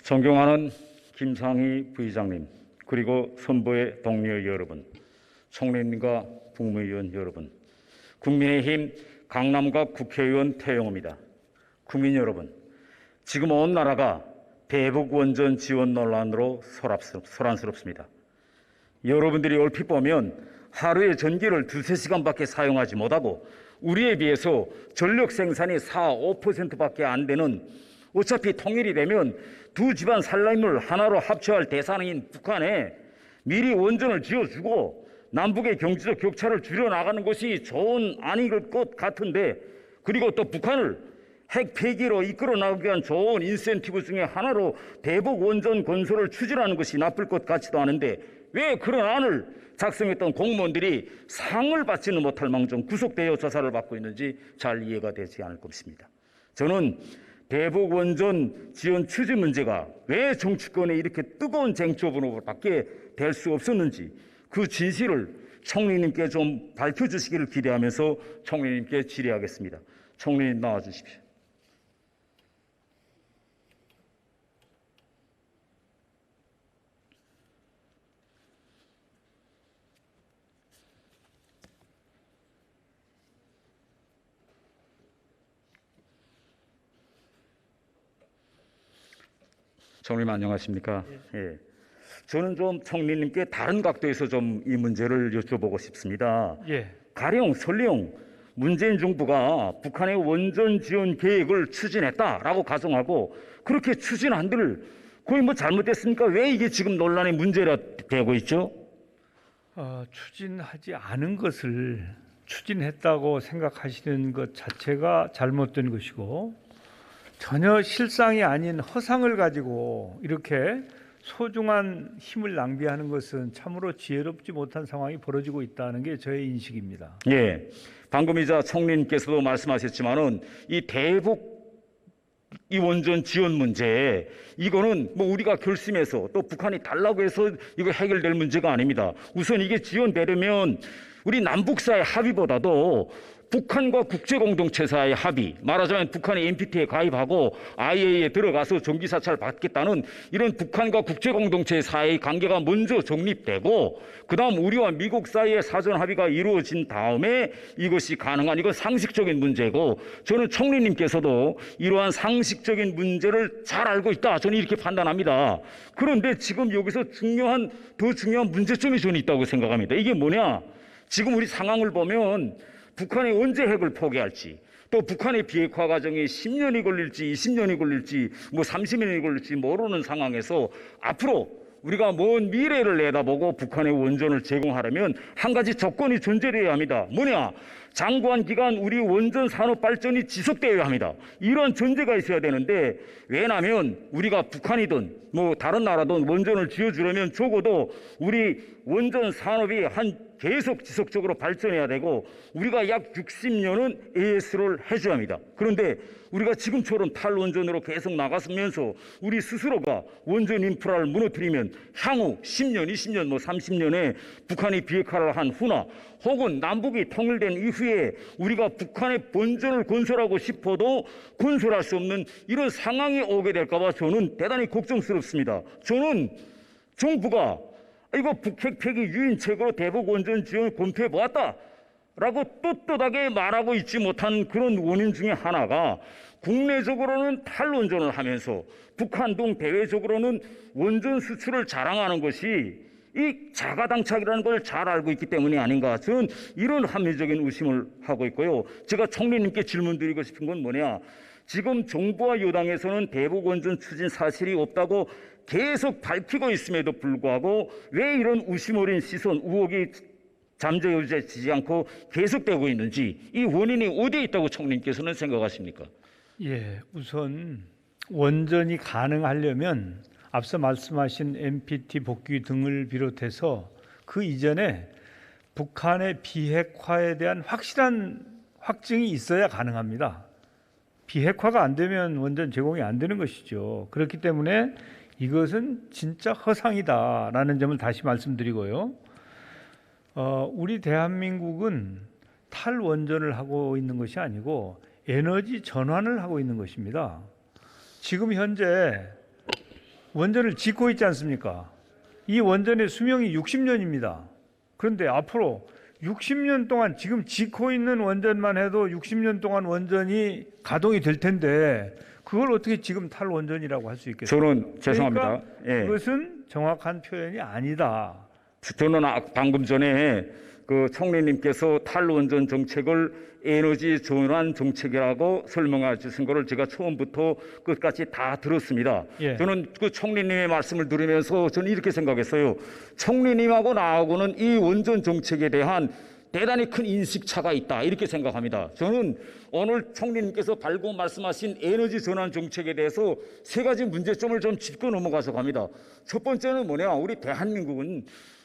존경하는 김상희 부의장님, 그리고 선보의 동료 여러분, 총리님과 국무위원 여러분, 국민의힘 강남갑 국회의원 태영호입니다. 국민 여러분, 지금 온 나라가 대북 원전 지원 논란으로 소란스럽습니다. 여러분들이 얼핏 보면 하루에 전기를 2~3시간밖에 사용하지 못하고 우리에 비해서 전력 생산이 4~5%밖에 안 되는, 어차피 통일이 되면 두 집안 살림을 하나로 합쳐야 할 대상인 북한에 미리 원전을 지어주고 남북의 경제적 격차를 줄여나가는 것이 좋은 안일 것 같은데, 그리고 또 북한을 핵 폐기로 이끌어 나가기 위한 좋은 인센티브 중에 하나로 대북 원전 건설을 추진하는 것이 나쁠 것 같지도 않은데, 왜 그런 안을 작성했던 공무원들이 상을 받지는 못할 망정 구속되어 조사를 받고 있는지 잘 이해가 되지 않을 것입니다. 저는 대북 원전 지원 추진 문제가 왜 정치권에 이렇게 뜨거운 쟁점으로 밖에 될 수 없었는지 그 진실을 총리님께 좀 밝혀주시기를 기대하면서 총리님께 질의하겠습니다. 총리님 나와 주십시오. 총리님 안녕하십니까? 예. 저는 좀 총리님께 다른 각도에서 좀 이 문제를 여쭤보고 싶습니다. 예. 가령 설령 문재인 정부가 북한의 원전 지원 계획을 추진했다라고 가정하고 그렇게 추진한들 거의 뭐 잘못됐습니까? 왜 이게 지금 논란의 문제가 되고 있죠? 추진하지 않은 것을 추진했다고 생각하시는 것 자체가 잘못된 것이고, 전혀 실상이 아닌 허상을 가지고 이렇게 소중한 힘을 낭비하는 것은 참으로 지혜롭지 못한 상황이 벌어지고 있다는 게 저의 인식입니다. 예, 방금 총리님께서도 말씀하셨지만은 이 대북 이 원전 지원 문제, 이거는 뭐 우리가 결심해서 또 북한이 달라고 해서 이거 해결될 문제가 아닙니다. 우선 이게 지원되려면 우리 남북 사이의 합의보다도 북한과 국제공동체 사이의 합의, 말하자면 북한이 NPT에 가입하고 IAEA에 들어가서 전기 사찰을 받겠다는 이런 북한과 국제공동체 사이의 관계가 먼저 정립되고, 그 다음 우리와 미국 사이의 사전 합의가 이루어진 다음에 이것이 가능한, 이건 상식적인 문제고, 저는 총리님께서도 이러한 상식적인 문제를 잘 알고 있다, 저는 이렇게 판단합니다. 그런데 지금 여기서 더 중요한 문제점이 저는 있다고 생각합니다. 이게 뭐냐? 지금 우리 상황을 보면 북한이 언제 핵을 포기할지, 또 북한의 비핵화 과정이 10년이 걸릴지 20년이 걸릴지 뭐 30년이 걸릴지 모르는 상황에서 앞으로 우리가 먼 미래를 내다보고 북한의 원전을 제공하려면 한 가지 조건이 존재해야 합니다. 뭐냐? 장구한 기간 우리 원전 산업 발전이 지속되어야 합니다. 이런 전제가 있어야 되는데, 왜냐하면 우리가 북한이든 뭐 다른 나라든 원전을 지어주려면 적어도 우리 원전 산업이 계속 지속적으로 발전해야 되고 우리가 약 60년은 AS를 해줘야 합니다. 그런데 우리가 지금처럼 탈원전으로 계속 나갔으면서 우리 스스로가 원전 인프라를 무너뜨리면 향후 10년, 20년, 뭐 30년에 북한이 비핵화를 한 후나 혹은 남북이 통일된 이후에 우리가 북한의 본전을 건설하고 싶어도 건설할 수 없는 이런 상황이 오게 될까 봐 저는 대단히 걱정스럽습니다. 저는 정부가 이거 북핵 폐기 유인책으로 대북 원전 지원을 검토해 보았다 라고 떳떳하게 말하고 있지 못한 그런 원인 중에 하나가, 국내적으로는 탈원전을 하면서 북한 등 대외적으로는 원전 수출을 자랑하는 것이 이 자가당착이라는 걸 잘 알고 있기 때문이 아닌가, 저는 이런 합리적인 의심을 하고 있고요. 제가 총리님께 질문드리고 싶은 건 뭐냐, 지금 정부와 여당에서는 대북 원전 추진 사실이 없다고 계속 밝히고 있음에도 불구하고 왜 이런 의심 어린 시선, 의혹이 잠재워지지 않고 계속되고 있는지, 이 원인이 어디에 있다고 총리님께서는 생각하십니까? 예, 우선 원전이 가능하려면 앞서 말씀하신 NPT 복귀 등을 비롯해서 그 이전에 북한의 비핵화에 대한 확실한 확증이 있어야 가능합니다. 비핵화가 안 되면 원전 제공이 안 되는 것이죠. 그렇기 때문에 이것은 진짜 허상이다라는 점을 다시 말씀드리고요. 우리 대한민국은 탈원전을 하고 있는 것이 아니고 에너지 전환을 하고 있는 것입니다. 지금 현재 원전을 짓고 있지 않습니까? 이 원전의 수명이 60년입니다. 그런데 앞으로 60년 동안 지금 짓고 있는 원전만 해도 60년 동안 원전이 가동이 될 텐데 그걸 어떻게 지금 탈원전이라고 할 수 있겠어요? 저는 죄송합니다. 그러니까 그것은 정확한 표현이 아니다. 저는 방금 전에 그 총리님께서 탈원전 정책을 에너지 전환 정책이라고 설명해 주신 것을 제가 처음부터 끝까지 다 들었습니다. 예. 저는 그 총리님의 말씀을 들으면서 저는 이렇게 생각했어요. 총리님하고 나하고는 이 원전 정책에 대한 대단히 큰 인식 차가 있다 이렇게 생각합니다. 저는 오늘 총리님께서 발고 말씀하신 에너지 전환 정책에 대해서 세 가지 문제점을 좀 짚고 넘어가서 갑니다. 첫 번째는 뭐냐, 우리 대한민국은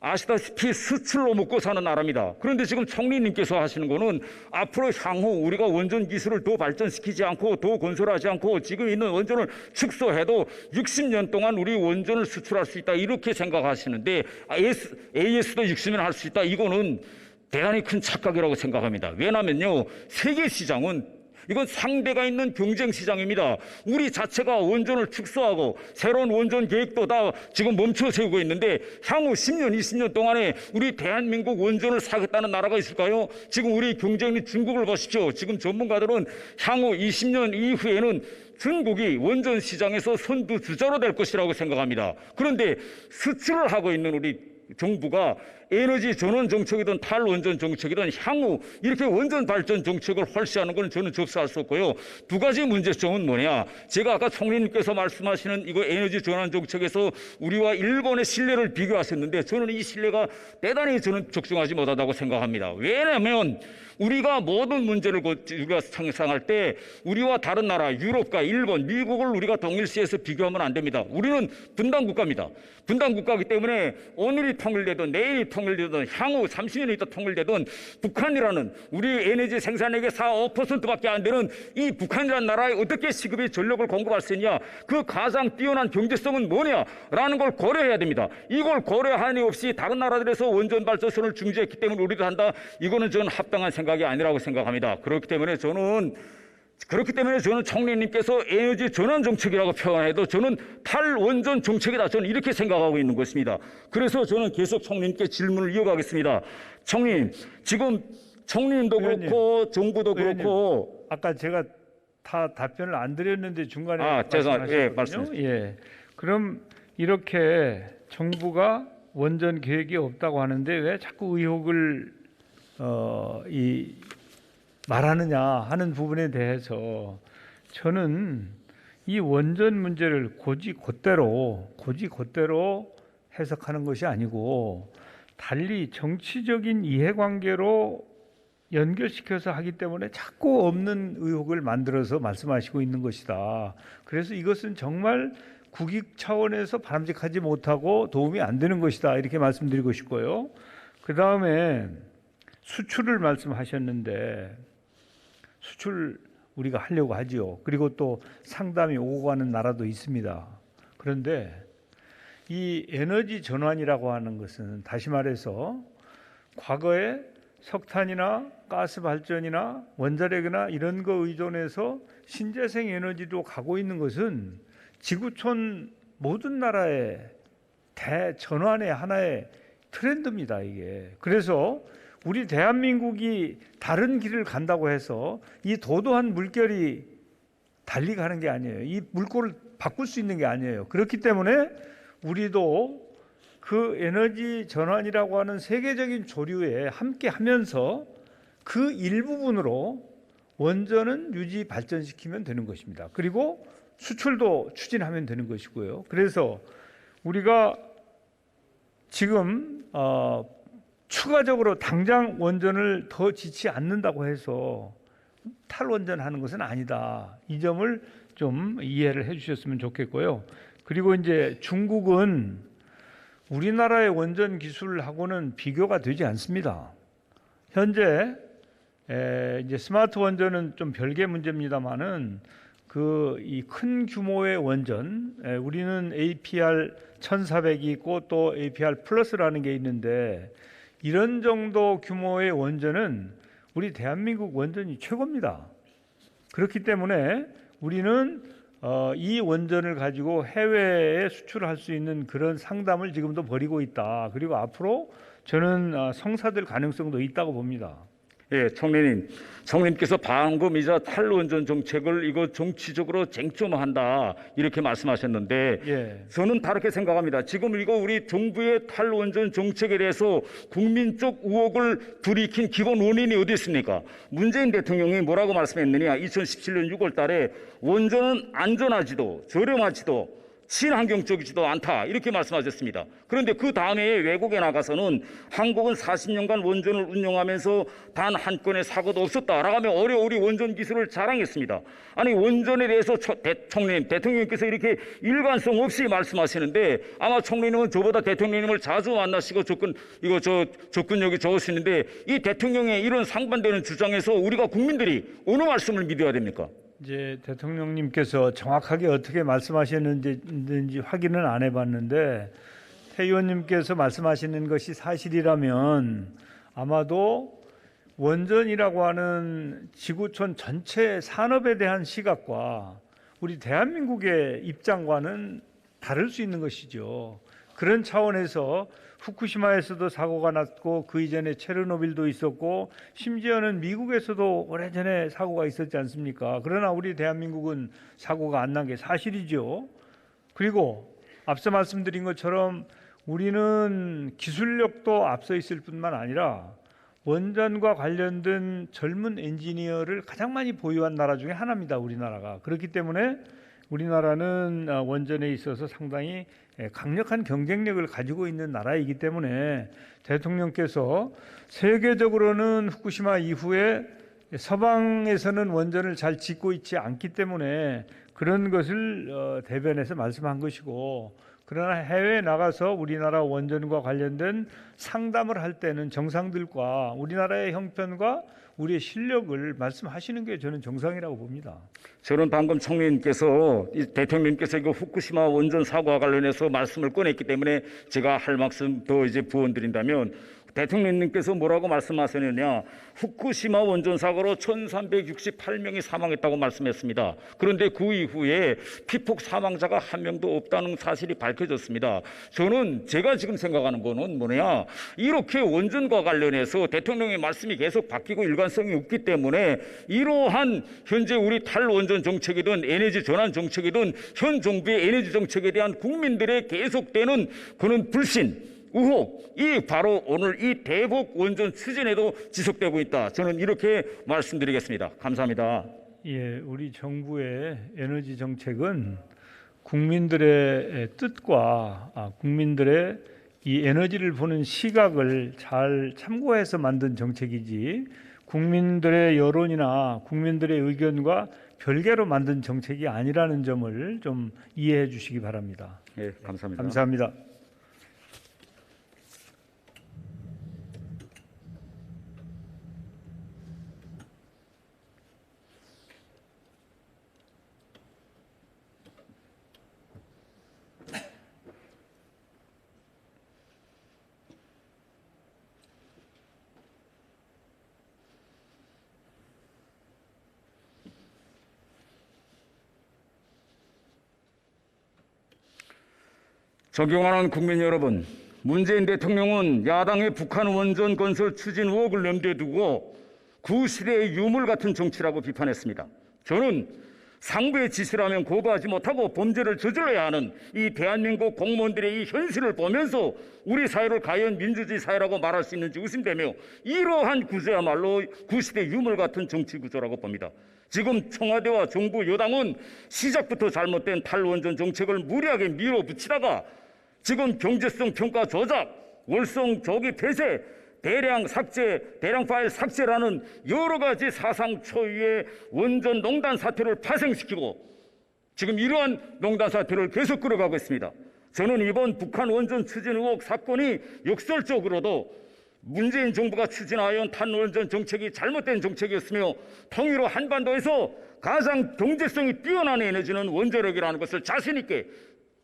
아시다시피 수출로 먹고 사는 나라입니다. 그런데 지금 총리님께서 하시는 거는 앞으로 향후 우리가 원전 기술을 더 발전시키지 않고 더 건설하지 않고 지금 있는 원전을 축소해도 60년 동안 우리 원전을 수출할 수 있다 이렇게 생각하시는데 AS도 60년 할 수 있다, 이거는 대단히 큰 착각이라고 생각합니다. 왜냐하면요, 세계 시장은 이건 상대가 있는 경쟁 시장입니다. 우리 자체가 원전을 축소하고 새로운 원전 계획도 다 지금 멈춰 세우고 있는데 향후 10년, 20년 동안에 우리 대한민국 원전을 사겠다는 나라가 있을까요? 지금 우리 경쟁인 중국을 보십시오. 지금 전문가들은 향후 20년 이후에는 중국이 원전 시장에서 선두주자로 될 것이라고 생각합니다. 그런데 수출을 하고 있는 우리 정부가 에너지 전환 정책이든 탈원전 정책이든 향후 이렇게 원전 발전 정책을 활시하는 것은 저는 접수할 수 없고요. 두 가지 문제점은 뭐냐? 제가 아까 총리님께서 말씀하시는 이거 에너지 전환 정책에서 우리와 일본의 신뢰를 비교하셨는데 저는 이 신뢰가 대단히 저는 적중하지 못하다고 생각합니다. 왜냐하면 우리가 모든 문제를 우리가 상상할 때 우리와 다른 나라, 유럽과 일본, 미국을 우리가 동일시해서 비교하면 안 됩니다. 우리는 분단 국가입니다. 분단 국가이기 때문에 오늘이 통일되든 내일이 통일되든 향후 30년이 있다 통일되든 북한이라는 우리 에너지 생산액의 4, 5%밖에 안 되는 이 북한이라는 나라에 어떻게 시급의 전력을 공급할 수 있냐, 그 가장 뛰어난 경제성은 뭐냐라는 걸 고려해야 됩니다. 이걸 고려하니 없이 다른 나라들에서 원전 발전소를 중지했기 때문에 우리도 한다, 이거는 저는 합당한 생각이 아니라고 생각합니다. 그렇기 때문에 저는 총리님께서 에너지 전환 정책이라고 표현해도 저는 탈원전 정책이다, 저는 이렇게 생각하고 있는 것입니다. 그래서 저는 계속 총리님께 질문을 이어가겠습니다. 총리님, 지금 총리님도 그렇고 정부도 그렇고 아까 제가 다 답변을 안 드렸는데 중간에 죄송합니다. 예, 말씀하셨거든요. 예. 그럼 이렇게 정부가 원전 계획이 없다고 하는데 왜 자꾸 의혹을 말하느냐 하는 부분에 대해서 저는 이 원전 문제를 곧대로 해석하는 것이 아니고 달리 정치적인 이해관계로 연결시켜서 하기 때문에 자꾸 없는 의혹을 만들어서 말씀하시고 있는 것이다. 그래서 이것은 정말 국익 차원에서 바람직하지 못하고 도움이 안 되는 것이다, 이렇게 말씀드리고 싶고요. 그 다음에 수출을 말씀하셨는데 수출 우리가 하려고 하지요. 그리고 또 상담이 오고 가는 나라도 있습니다. 그런데 이 에너지 전환이라고 하는 것은 다시 말해서 과거에 석탄이나 가스 발전이나 원자력이나 이런 거 의존해서 신재생 에너지로 가고 있는 것은 지구촌 모든 나라의 대전환의 하나의 트렌드입니다, 이게. 그래서 우리 대한민국이 다른 길을 간다고 해서 이 도도한 물결이 달리 가는 게 아니에요. 이 물꼬를 바꿀 수 있는 게 아니에요. 그렇기 때문에 우리도 그 에너지 전환이라고 하는 세계적인 조류에 함께 하면서 그 일부분으로 원전은 유지 발전시키면 되는 것입니다. 그리고 수출도 추진하면 되는 것이고요. 그래서 우리가 지금 추가적으로 당장 원전을 더 짓지 않는다고 해서 탈원전하는 것은 아니다. 이 점을 좀 이해를 해주셨으면 좋겠고요. 그리고 이제 중국은 우리나라의 원전 기술하고는 비교가 되지 않습니다. 현재 이제 스마트 원전은 좀 별개 문제입니다만은 이 큰 규모의 원전, 우리는 APR 1400이 있고 또 APR 플러스라는 게 있는데 이런 정도 규모의 원전은 우리 대한민국 원전이 최고입니다. 그렇기 때문에 우리는 이 원전을 가지고 해외에 수출할 수 있는 그런 상담을 지금도 벌이고 있다. 그리고 앞으로 저는 성사될 가능성도 있다고 봅니다. 예, 총리님께서 방금이자 탈원전 정책을 이거 정치적으로 쟁점화한다 이렇게 말씀하셨는데 예. 저는 다르게 생각합니다. 지금 이거 우리 정부의 탈원전 정책에 대해서 국민적 의혹을 불이킨 기본 원인이 어디 있습니까? 문재인 대통령이 뭐라고 말씀했느냐? 2017년 6월 달에 원전은 안전하지도 저렴하지도 친환경적이지도 않다 이렇게 말씀하셨습니다. 그런데 그 다음에 외국에 나가서는 한국은 40년간 원전을 운영하면서 단 한 건의 사고도 없었다라고 하며 어려우리 원전 기술을 자랑했습니다. 아니 원전에 대해서 대통령님께서 이렇게 일관성 없이 말씀하시는데 아마 총리님은 저보다 대통령님을 자주 만나시고 접근력이 좋으시는데 이 대통령의 이런 상반되는 주장에서 우리가 국민들이 어느 말씀을 믿어야 됩니까? 이제 대통령님께서 정확하게 어떻게 말씀하셨는지 확인은 안 해봤는데 태 의원님께서 말씀하시는 것이 사실이라면 아마도 원전이라고 하는 지구촌 전체 산업에 대한 시각과 우리 대한민국의 입장과는 다를 수 있는 것이죠. 그런 차원에서 후쿠시마에서도 사고가 났고 그 이전에 체르노빌도 있었고 심지어는 미국에서도 오래전에 사고가 있었지 않습니까? 그러나 우리 대한민국은 사고가 안 난 게 사실이죠. 그리고 앞서 말씀드린 것처럼 우리는 기술력도 앞서 있을 뿐만 아니라 원전과 관련된 젊은 엔지니어를 가장 많이 보유한 나라 중에 하나입니다. 우리나라가. 그렇기 때문에 우리나라는 원전에 있어서 상당히 강력한 경쟁력을 가지고 있는 나라이기 때문에 대통령께서 세계적으로는 후쿠시마 이후에 서방에서는 원전을 잘 짓고 있지 않기 때문에 그런 것을 대변해서 말씀한 것이고, 그러나 해외에 나가서 우리나라 원전과 관련된 상담을 할 때는 정상들과 우리나라의 형편과 우리의 실력을 말씀하시는 게 저는 정상이라고 봅니다. 저는 방금 대통령님께서 이거 후쿠시마 원전 사고와 관련해서 말씀을 꺼냈기 때문에 제가 할 말씀 더 부언드린다면, 대통령님께서 뭐라고 말씀하셨느냐? 후쿠시마 원전 사고로 1368명이 사망했다고 말씀했습니다. 그런데 그 이후에 피폭 사망자가 한 명도 없다는 사실이 밝혀졌습니다. 제가 지금 생각하는 거는 뭐냐? 이렇게 원전과 관련해서 대통령의 말씀이 계속 바뀌고 일관성이 없기 때문에 이러한 현재 우리 탈원전 정책이든 에너지 전환 정책이든 현 정부의 에너지 정책에 대한 국민들의 계속되는 그런 불신, 의혹이 바로 오늘 이 대북 원전 추진에도 지속되고 있다. 저는 이렇게 말씀드리겠습니다. 감사합니다. 예, 우리 정부의 에너지 정책은 국민들의 뜻과 국민들의 이 에너지를 보는 시각을 잘 참고해서 만든 정책이지 국민들의 여론이나 국민들의 의견과 별개로 만든 정책이 아니라는 점을 좀 이해해 주시기 바랍니다. 네, 감사합니다. 감사합니다. 존경하는 국민 여러분, 문재인 대통령은 야당의 북한 원전 건설 추진 의혹을 염두에 두고 구시대의 유물 같은 정치라고 비판했습니다. 저는 상부의 지시라면 거부하지 못하고 범죄를 저질러야 하는 이 대한민국 공무원들의 이 현실을 보면서 우리 사회를 과연 민주주의 사회라고 말할 수 있는지 의심되며, 이러한 구조야말로 구시대 유물 같은 정치 구조라고 봅니다. 지금 청와대와 정부 여당은 시작부터 잘못된 탈원전 정책을 무리하게 밀어붙이다가 지금 경제성 평가 조작, 월성 조기 폐쇄, 대량 파일 삭제라는 여러 가지 사상 초유의 원전 농단 사태를 파생시키고 지금 이러한 농단 사태를 계속 끌어가고 있습니다. 저는 이번 북한 원전 추진 의혹 사건이 역설적으로도 문재인 정부가 추진하여온 탈원전 정책이 잘못된 정책이었으며 통일호 한반도에서 가장 경제성이 뛰어난 에너지는 원자력이라는 것을 자신 있게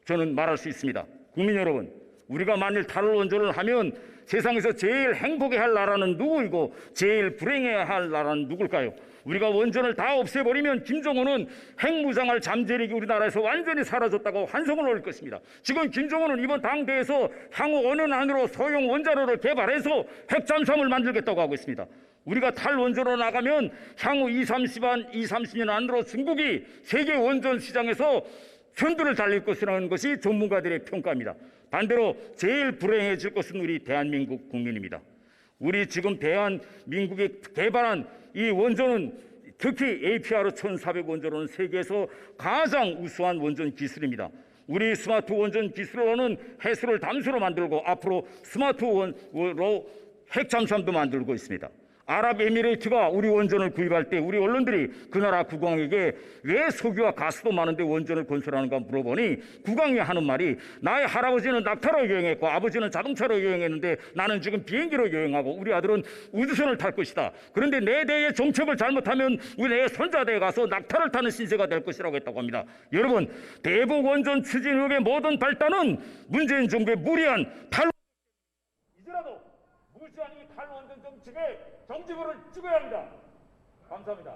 저는 말할 수 있습니다. 국민 여러분, 우리가 만일 탈원전을 하면 세상에서 제일 행복해할 나라는 누구이고 제일 불행해야 할 나라는 누굴까요? 우리가 원전을 다 없애버리면 김정은은 핵무장할 잠재력이 우리나라에서 완전히 사라졌다고 환성을 올 것입니다. 지금 김정은은 이번 당대에서 향후 5년 안으로 소형 원자로를 개발해서 핵잠수함을 만들겠다고 하고 있습니다. 우리가 탈원전으로 나가면 향후 20년 안으로 중국이 세계 원전 시장에서 선두를 달릴 것이라는 것이 전문가들의 평가입니다. 반대로 제일 불행해질 것은 우리 대한민국 국민입니다. 우리 지금 대한민국이 개발한 이 원전은 특히 APR 1400 원전은 세계에서 가장 우수한 원전 기술입니다. 우리 스마트 원전 기술로는 해수를 담수로 만들고 앞으로 스마트 원으로 핵 잠수함도 만들고 있습니다. 아랍에미레이트가 우리 원전을 구입할 때 우리 언론들이 그 나라 국왕에게 왜 석유와 가스도 많은데 원전을 건설하는가 물어보니 국왕이 하는 말이 나의 할아버지는 낙타로 여행했고 아버지는 자동차로 여행했는데 나는 지금 비행기로 여행하고 우리 아들은 우주선을 탈 것이다. 그런데 내 대의 정책을 잘못하면 우리 내 손자대에 가서 낙타를 타는 신세가 될 것이라고 했다고 합니다. 여러분, 대북 원전 추진 의혹의 모든 발단은 문재인 정부의 무리한 이제라도 무시한 이 탈원전 정책에 정지부를 찍어야 합니다. 감사합니다.